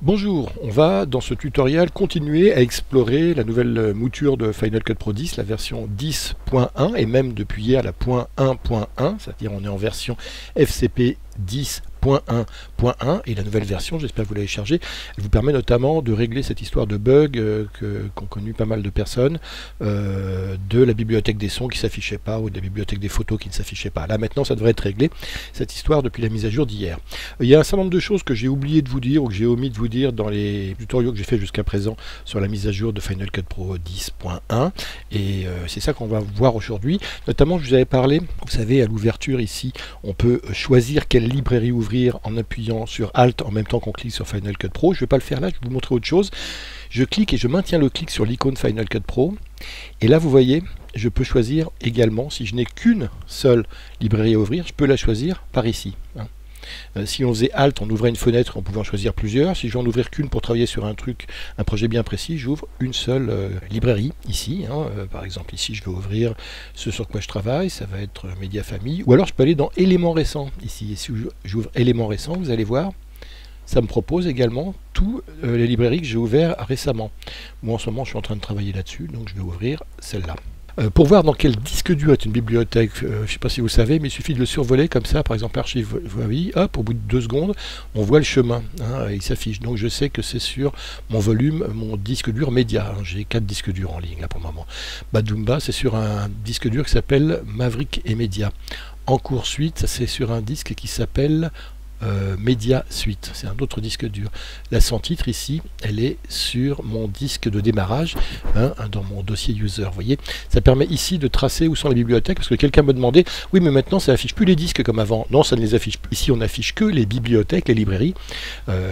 Bonjour, on va dans ce tutoriel continuer à explorer la nouvelle mouture de Final Cut Pro 10, la version 10.1 et même depuis hier la .1.1, c'est-à-dire on est en version FCP 10.1.1 et la nouvelle version, j'espère que vous l'avez chargée, elle vous permet notamment de régler cette histoire de bug qu'ont connu pas mal de personnes, de la bibliothèque des sons qui ne s'affichait pas ou de la bibliothèque des photos qui ne s'affichait pas. Là maintenant ça devrait être réglé, cette histoire depuis la mise à jour d'hier. Il y a un certain nombre de choses que j'ai oublié de vous dire ou que j'ai omis de vous dire dans les tutoriaux que j'ai fait jusqu'à présent sur la mise à jour de Final Cut Pro 10.1 et c'est ça qu'on va voir aujourd'hui. Notamment je vous avais parlé, vous savez à l'ouverture ici, on peut choisir quelle librairie ouvrir en appuyant sur Alt en même temps qu'on clique sur Final Cut Pro. Je ne vais pas le faire là, je vais vous montrer autre chose. Je clique et je maintiens le clic sur l'icône Final Cut Pro. Et là, vous voyez, je peux choisir également, si je n'ai qu'une seule librairie à ouvrir, je peux la choisir par ici. Si on faisait Alt, on ouvrait une fenêtre, on pouvait en choisir plusieurs. Si je veux en ouvrir qu'une pour travailler sur un truc, un projet bien précis, j'ouvre une seule librairie ici. Par exemple, ici, je vais ouvrir ce sur quoi je travaille, ça va être Média Famille. Ou alors, je peux aller dans éléments récents. Ici, si j'ouvre éléments récents, vous allez voir, ça me propose également toutes les librairies que j'ai ouvertes récemment. Moi, en ce moment, je suis en train de travailler là-dessus, donc je vais ouvrir celle-là. Pour voir dans quel disque dur est une bibliothèque, je ne sais pas si vous savez, mais il suffit de le survoler comme ça, par exemple archive, vous voyez, hop, au bout de 2 secondes, on voit le chemin, il s'affiche. Donc je sais que c'est sur mon volume, mon disque dur média. J'ai 4 disques durs en ligne là pour le moment. Badoomba, c'est sur un disque dur qui s'appelle Maverick et Média. En cours suite, c'est sur un disque qui s'appelle Média Suite, c'est un autre disque dur. La sans titre ici, elle est sur mon disque de démarrage, dans mon dossier user. Vous voyez, ça permet ici de tracer où sont les bibliothèques, parce que quelqu'un me demandait, oui mais maintenant ça affiche plus les disques comme avant. Non, ça ne les affiche plus. Ici on affiche que les bibliothèques, les librairies.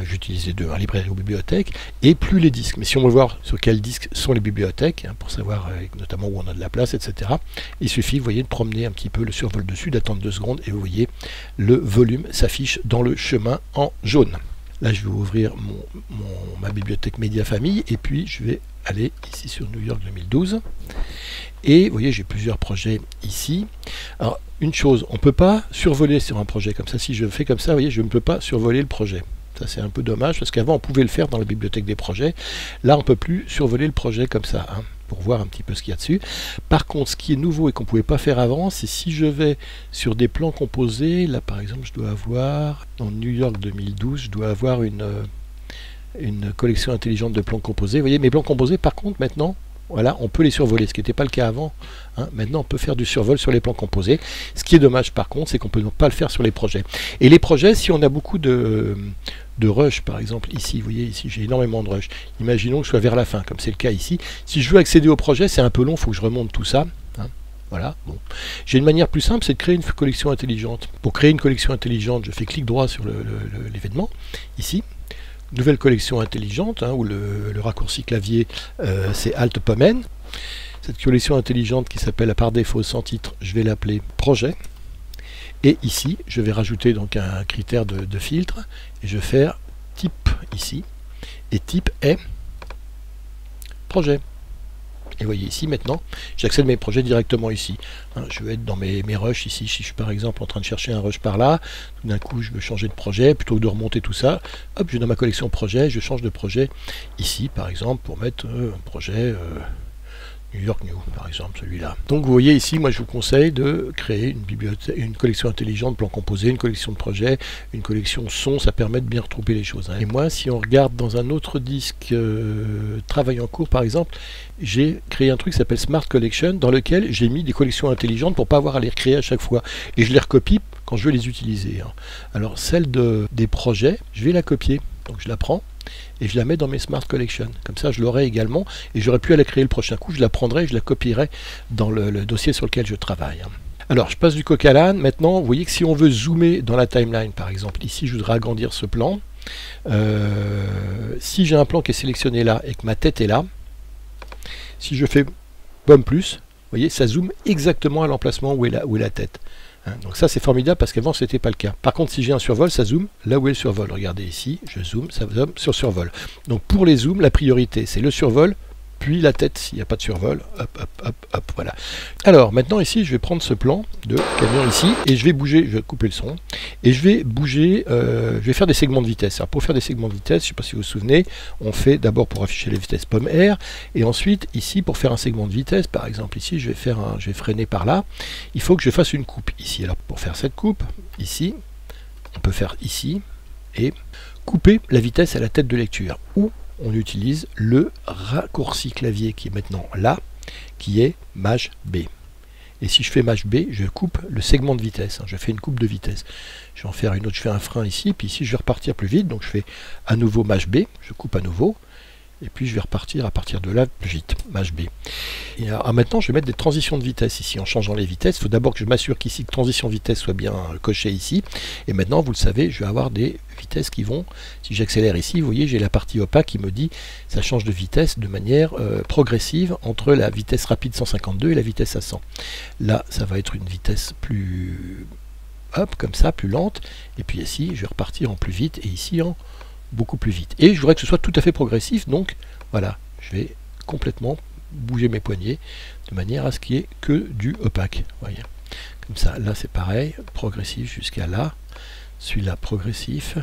J'utilise les deux, librairie ou bibliothèque, et plus les disques. Mais si on veut voir sur quels disques sont les bibliothèques, pour savoir notamment où on a de la place, etc., il suffit, vous voyez, de promener un petit peu le survol dessus, d'attendre 2 secondes, et vous voyez, le volume s'affiche dans le chemin en jaune. Là je vais ouvrir ma bibliothèque Média Famille et puis je vais aller ici sur New York 2012 et vous voyez j'ai plusieurs projets ici. Alors une chose, on ne peut pas survoler sur un projet comme ça. Si je fais comme ça, vous voyez, je ne peux pas survoler le projet. Ça c'est un peu dommage parce qu'avant on pouvait le faire dans la bibliothèque des projets. Là on ne peut plus survoler le projet comme ça, pour voir un petit peu ce qu'il y a dessus. Par contre, ce qui est nouveau et qu'on ne pouvait pas faire avant, c'est si je vais sur des plans composés, là par exemple je dois avoir, dans New York 2012, je dois avoir une collection intelligente de plans composés. Vous voyez, mes plans composés par contre maintenant, voilà, on peut les survoler, ce qui n'était pas le cas avant. Maintenant on peut faire du survol sur les plans composés. Ce qui est dommage par contre, c'est qu'on ne peut pas le faire sur les projets. Et les projets, si on a beaucoup de rush, par exemple ici, vous voyez ici j'ai énormément de rush, imaginons que je sois vers la fin comme c'est le cas ici, si je veux accéder au projet c'est un peu long, il faut que je remonte tout ça, voilà. Bon. J'ai une manière plus simple, c'est de créer une collection intelligente. Pour créer une collection intelligente, je fais clic droit sur l'événement ici, nouvelle collection intelligente, où le raccourci clavier c'est Alt Pomme N. Cette collection intelligente qui s'appelle par défaut sans titre, je vais l'appeler projet. Et ici, je vais rajouter donc un critère de filtre et je vais faire type ici. Et type est projet. Et vous voyez ici maintenant, j'accède mes projets directement ici. Je vais être dans mes rushs ici. Si je suis par exemple en train de chercher un rush par là, tout d'un coup je veux changer de projet, plutôt que de remonter tout ça, hop, je vais dans ma collection projet, je change de projet ici par exemple pour mettre un projet New York New, par exemple, celui-là. Donc vous voyez ici, moi je vous conseille de créer une bibliothèque, une collection intelligente, plan composé, une collection de projets, une collection son, ça permet de bien retrouver les choses. Et moi, si on regarde dans un autre disque travail en cours, par exemple, j'ai créé un truc qui s'appelle Smart Collection, dans lequel j'ai mis des collections intelligentes pour pas avoir à les recréer à chaque fois. Et je les recopie quand je veux les utiliser. Alors celle des projets, je vais la copier. Donc je la prends et je la mets dans mes Smart Collection. Comme ça, je l'aurai également et j'aurai pu à la créer le prochain coup. Je la prendrai et je la copierai dans le dossier sur lequel je travaille. Alors, je passe du coq à l'âne. Maintenant, vous voyez que si on veut zoomer dans la timeline, par exemple, ici, je voudrais agrandir ce plan. Si j'ai un plan qui est sélectionné là et que ma tête est là, si je fais pomme plus, vous voyez, ça zoome exactement à l'emplacement où est la tête. Donc ça c'est formidable parce qu'avant c'était pas le cas. Par contre si j'ai un survol, ça zoome là où est le survol. Regardez ici, je zoome, ça zoome sur survol. Donc pour les zooms, la priorité c'est le survol puis la tête s'il n'y a pas de survol, hop, hop, hop, hop, voilà. Alors maintenant ici, je vais prendre ce plan de camion ici, et je vais bouger, je vais couper le son, et je vais bouger, je vais faire des segments de vitesse. Alors pour faire des segments de vitesse, je ne sais pas si vous vous souvenez, on fait d'abord pour afficher les vitesses pomme R, et ensuite ici pour faire un segment de vitesse, par exemple ici, je vais freiner par là, il faut que je fasse une coupe ici. Alors pour faire cette coupe, ici, on peut faire ici, et couper la vitesse à la tête de lecture, ou on utilise le raccourci clavier qui est maintenant là, qui est Maj B. Et si je fais Maj B, je coupe le segment de vitesse, je fais une coupe de vitesse. Je vais en faire une autre, je fais un frein ici, puis ici je vais repartir plus vite, donc je fais à nouveau Maj B, je coupe à nouveau, et puis je vais repartir à partir de là plus vite, Maj B. Et alors, maintenant je vais mettre des transitions de vitesse ici, en changeant les vitesses. Il faut d'abord que je m'assure qu'ici, transition vitesse soit bien cochée ici, et maintenant vous le savez, je vais avoir des vitesses qui vont, si j'accélère ici, vous voyez j'ai la partie opaque qui me dit ça change de vitesse de manière progressive entre la vitesse rapide 152 et la vitesse à 100. Là ça va être une vitesse plus hop comme ça, plus lente, et puis ici je vais repartir en plus vite et ici en beaucoup plus vite. Et je voudrais que ce soit tout à fait progressif, donc voilà, je vais complètement bouger mes poignets de manière à ce qu'il n'y ait que du opaque. Voyez. Comme ça, là c'est pareil, progressif jusqu'à là. Celui-là progressif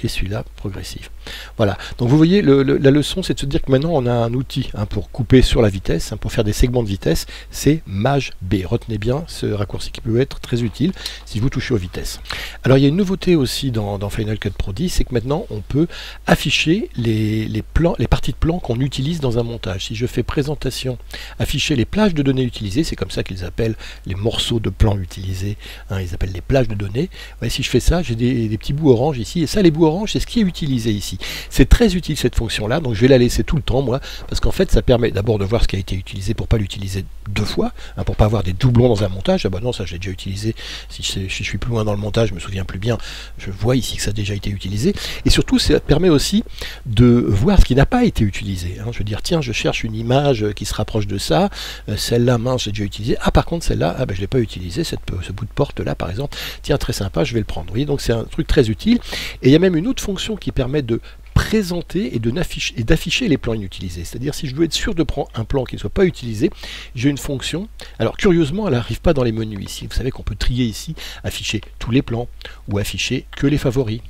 et celui-là progressif. Voilà, donc vous voyez, la leçon c'est de se dire que maintenant on a un outil pour couper sur la vitesse, pour faire des segments de vitesse, c'est Maj B. Retenez bien ce raccourci qui peut être très utile si vous touchez aux vitesses. Alors il y a une nouveauté aussi dans Final Cut Pro 10, c'est que maintenant on peut afficher les parties de plan qu'on utilise dans un montage. Si je fais présentation, afficher les plages de données utilisées, c'est comme ça qu'ils appellent les morceaux de plan utilisés, ils appellent les plages de données. Ouais, si je fais ça, j'ai des petits bouts orange ici, et ça les bouts orange, c'est ce qui est utilisé ici. C'est très utile cette fonction-là, donc je vais la laisser tout le temps, moi, parce qu'en fait, ça permet d'abord de voir ce qui a été utilisé pour ne pas l'utiliser deux fois, pour ne pas avoir des doublons dans un montage. Ah bah non, ça j'ai déjà utilisé. Si je suis plus loin dans le montage, je me souviens plus bien, je vois ici que ça a déjà été utilisé. Et surtout, ça permet aussi de voir ce qui n'a pas été utilisé. Je veux dire, tiens, je cherche une image qui se rapproche de ça, celle-là, mince, j'ai déjà utilisé. Ah, par contre, celle-là, je ne l'ai pas utilisé, ce bout de porte-là, par exemple. Tiens, très sympa, je vais le prendre. Vous voyez, donc c'est un truc très utile. Et il y a même une autre fonction qui permet de présenter et d'afficher les plans inutilisés. C'est-à-dire si je veux être sûr de prendre un plan qui ne soit pas utilisé, j'ai une fonction. Alors curieusement, elle n'arrive pas dans les menus ici. Vous savez qu'on peut trier ici, afficher tous les plans ou afficher que les favoris.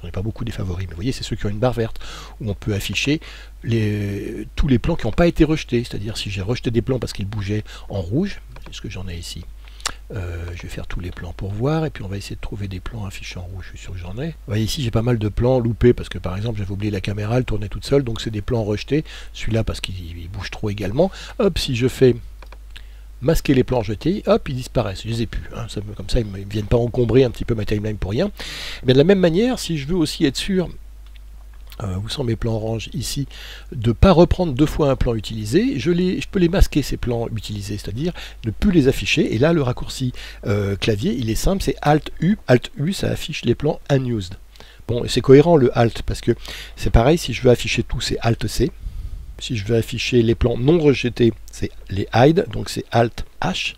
J'en ai pas beaucoup des favoris, mais vous voyez, c'est ceux qui ont une barre verte, où on peut afficher tous les plans qui n'ont pas été rejetés. C'est-à-dire si j'ai rejeté des plans parce qu'ils bougeaient en rouge, est-ce que j'en ai ici? Je vais faire tous les plans pour voir, et puis on va essayer de trouver des plans affichés en rouge. Je suis sûr que j'en ai. Vous voyez ici, j'ai pas mal de plans loupés parce que par exemple j'avais oublié la caméra, elle tournait toute seule, donc c'est des plans rejetés. Celui-là parce qu'il bouge trop également. Hop, si je fais masquer les plans jetés, hop, ils disparaissent. Je les ai plus. Comme ça, ils ne viennent pas encombrer un petit peu ma timeline pour rien. Mais de la même manière, si je veux aussi être sûr, où sont mes plans orange ici, de ne pas reprendre deux fois un plan utilisé, je peux les masquer ces plans utilisés, c'est-à-dire ne plus les afficher. Et là, le raccourci clavier, il est simple, c'est Alt U. Alt U, ça affiche les plans unused. Bon, c'est cohérent le Alt, parce que c'est pareil, si je veux afficher tout, c'est Alt C. Si je veux afficher les plans non rejetés, c'est les hide, donc c'est Alt H.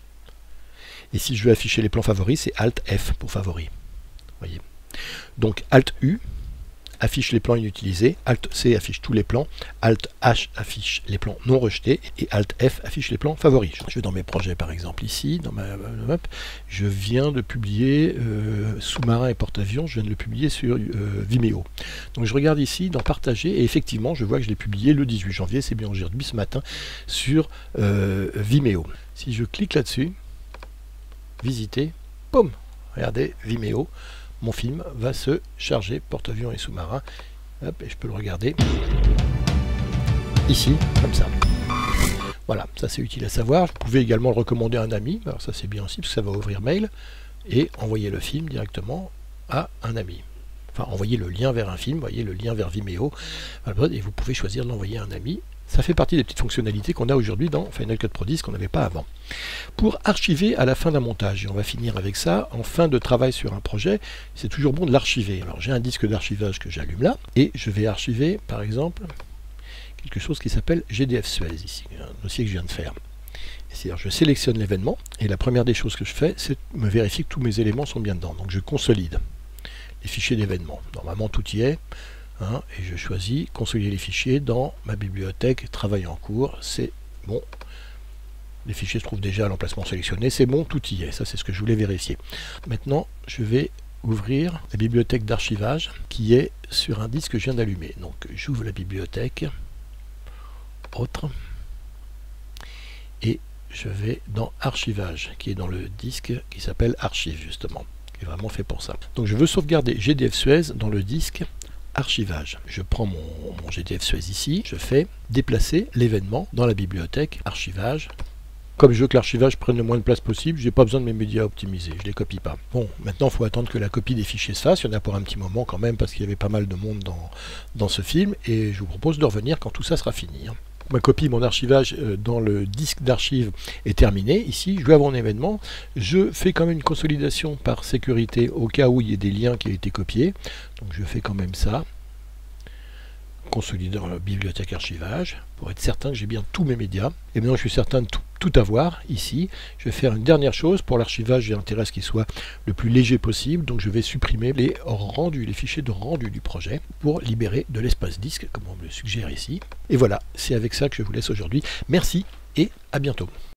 Et si je veux afficher les plans favoris, c'est Alt F pour favoris. Voyez. Donc Alt U affiche les plans inutilisés, Alt C affiche tous les plans, Alt H affiche les plans non rejetés, et Alt F affiche les plans favoris. Je vais dans mes projets par exemple ici, dans ma map, je viens de publier Sous-marin et porte-avions, je viens de le publier sur Vimeo. Donc je regarde ici dans partager, et effectivement je vois que je l'ai publié le 18 janvier, c'est bien aujourd'hui ce matin, sur Vimeo. Si je clique là-dessus, visiter, boum, regardez Vimeo. Mon film va se charger, porte-avions et sous-marin. Hop, et je peux le regarder ici, comme ça. Voilà, ça c'est utile à savoir. Vous pouvez également le recommander à un ami. Alors ça c'est bien aussi, parce que ça va ouvrir mail et envoyer le film directement à un ami. Enfin, envoyer le lien vers un film, vous voyez, le lien vers Vimeo. Et vous pouvez choisir de l'envoyer à un ami. Ça fait partie des petites fonctionnalités qu'on a aujourd'hui dans Final Cut Pro 10 qu'on n'avait pas avant. Pour archiver à la fin d'un montage, et on va finir avec ça, en fin de travail sur un projet, c'est toujours bon de l'archiver. Alors j'ai un disque d'archivage que j'allume là, et je vais archiver par exemple quelque chose qui s'appelle GDF Suez ici, un dossier que je viens de faire. C'est-à-dire je sélectionne l'événement, et la première des choses que je fais, c'est me vérifier que tous mes éléments sont bien dedans. Donc je consolide les fichiers d'événements. Normalement tout y est. hein, et je choisis consolider les fichiers dans ma bibliothèque travail en cours. C'est bon. Les fichiers se trouvent déjà à l'emplacement sélectionné, c'est bon, tout y est. Ça, c'est ce que je voulais vérifier. Maintenant, je vais ouvrir la bibliothèque d'archivage qui est sur un disque que je viens d'allumer. Donc, j'ouvre la bibliothèque, autre, et je vais dans archivage, qui est dans le disque qui s'appelle archive, justement, qui est vraiment fait pour ça. Donc, je veux sauvegarder GDF Suez dans le disque archivage. Je prends mon GDF Suez ici, je fais déplacer l'événement dans la bibliothèque archivage. Comme je veux que l'archivage prenne le moins de place possible, je n'ai pas besoin de mes médias optimisés, je ne les copie pas. Bon, maintenant il faut attendre que la copie des fichiers se fasse, il y en a pour un petit moment quand même, parce qu'il y avait pas mal de monde dans ce film, et je vous propose de revenir quand tout ça sera fini. Ma copie, mon archivage dans le disque d'archives est terminée. Ici, je vais avoir mon événement. Je fais quand même une consolidation par sécurité au cas où il y ait des liens qui aient été copiés. Donc je fais quand même ça. Consolider la bibliothèque archivage pour être certain que j'ai bien tous mes médias. Et maintenant je suis certain de tout avoir ici. Je vais faire une dernière chose. Pour l'archivage, j'ai intérêt à ce qu'il soit le plus léger possible. Donc je vais supprimer les rendus, les fichiers de rendu du projet pour libérer de l'espace disque, comme on me le suggère ici. Et voilà, c'est avec ça que je vous laisse aujourd'hui. Merci et à bientôt.